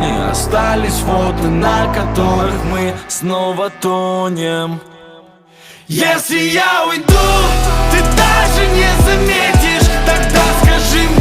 телефоне остались фото, на которых мы снова тонем. Если я уйду, ты даже не заметишь, тогда скажи мне.